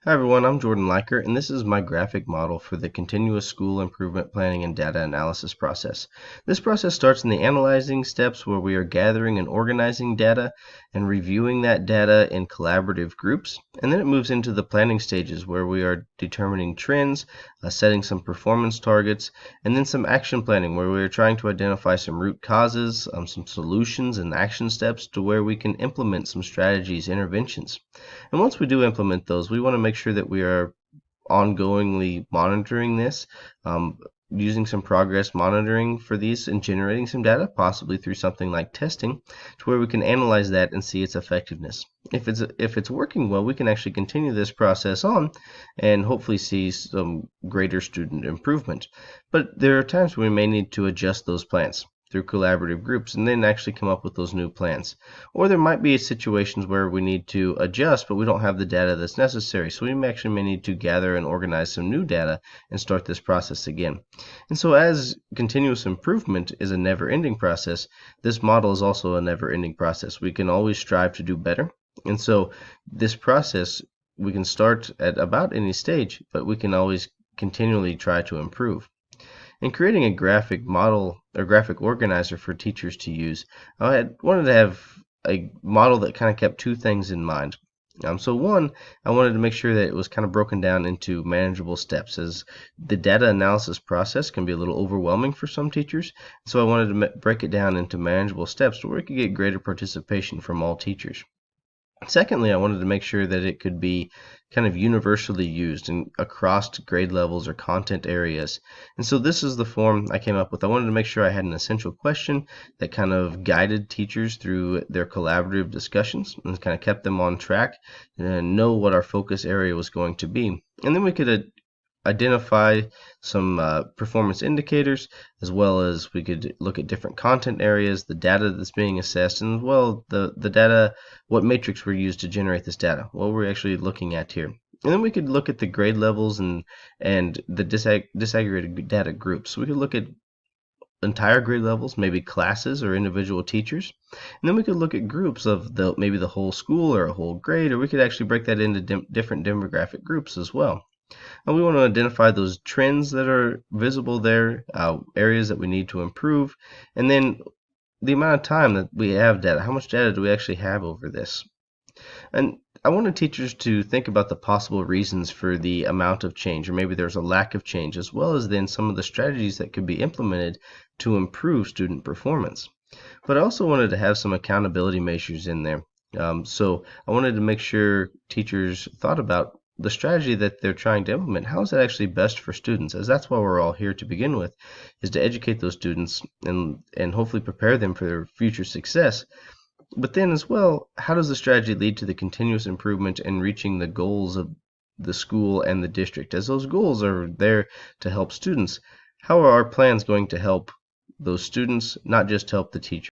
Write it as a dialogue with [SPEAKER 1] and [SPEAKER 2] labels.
[SPEAKER 1] Hi everyone, I'm Jordan Liker, and this is my graphic model for the continuous school improvement planning and data analysis process. This process starts in the analyzing steps where we are gathering and organizing data and reviewing that data in collaborative groups, and then it moves into the planning stages where we are determining trends, setting some performance targets, and then some action planning where we are trying to identify some root causes, some solutions and action steps to where we can implement some strategies, interventions. And once we do implement those, we want to make sure that we are ongoingly monitoring this, using some progress monitoring for these and generating some data, possibly through something like testing, to where we can analyze that and see its effectiveness. If it's working well, we can actually continue this process on and hopefully see some greater student improvement. But there are times when we may need to adjust those plans through collaborative groups and then actually come up with those new plans. Or there might be situations where we need to adjust, but we don't have the data that's necessary. So we actually may need to gather and organize some new data and start this process again. And so as continuous improvement is a never-ending process, this model is also a never-ending process. We can always strive to do better. And so this process, we can start at about any stage, but we can always continually try to improve. In creating a graphic model or graphic organizer for teachers to use, I wanted to have a model that kind of kept two things in mind. So one, I wanted to make sure that it was kind of broken down into manageable steps, as the data analysis process can be a little overwhelming for some teachers. So I wanted to break it down into manageable steps where we could get greater participation from all teachers. Secondly, I wanted to make sure that it could be kind of universally used and across grade levels or content areas. And so this is the form I came up with. I wanted to make sure I had an essential question that kind of guided teachers through their collaborative discussions and kind of kept them on track and know what our focus area was going to be. And then we could identify some performance indicators, as well as we could look at different content areas, the data that's being assessed, and as well the data, what matrix were used to generate this data, what we're actually looking at here. And then we could look at the grade levels and the disaggregated data groups. So we could look at entire grade levels, maybe classes or individual teachers. And then we could look at groups of maybe the whole school or a whole grade, or we could actually break that into different demographic groups as well. And we want to identify those trends that are visible there, areas that we need to improve, and then the amount of time that we have data. How much data do we actually have over this? And I wanted teachers to think about the possible reasons for the amount of change, or maybe there's a lack of change, as well as then some of the strategies that could be implemented to improve student performance. But I also wanted to have some accountability measures in there. So I wanted to make sure teachers thought about the strategy that they're trying to implement. How is that actually best for students? As that's why we're all here to begin with, is to educate those students and hopefully prepare them for their future success. But then as well, how does the strategy lead to the continuous improvement and reaching the goals of the school and the district? As those goals are there to help students, how are our plans going to help those students, not just help the teachers?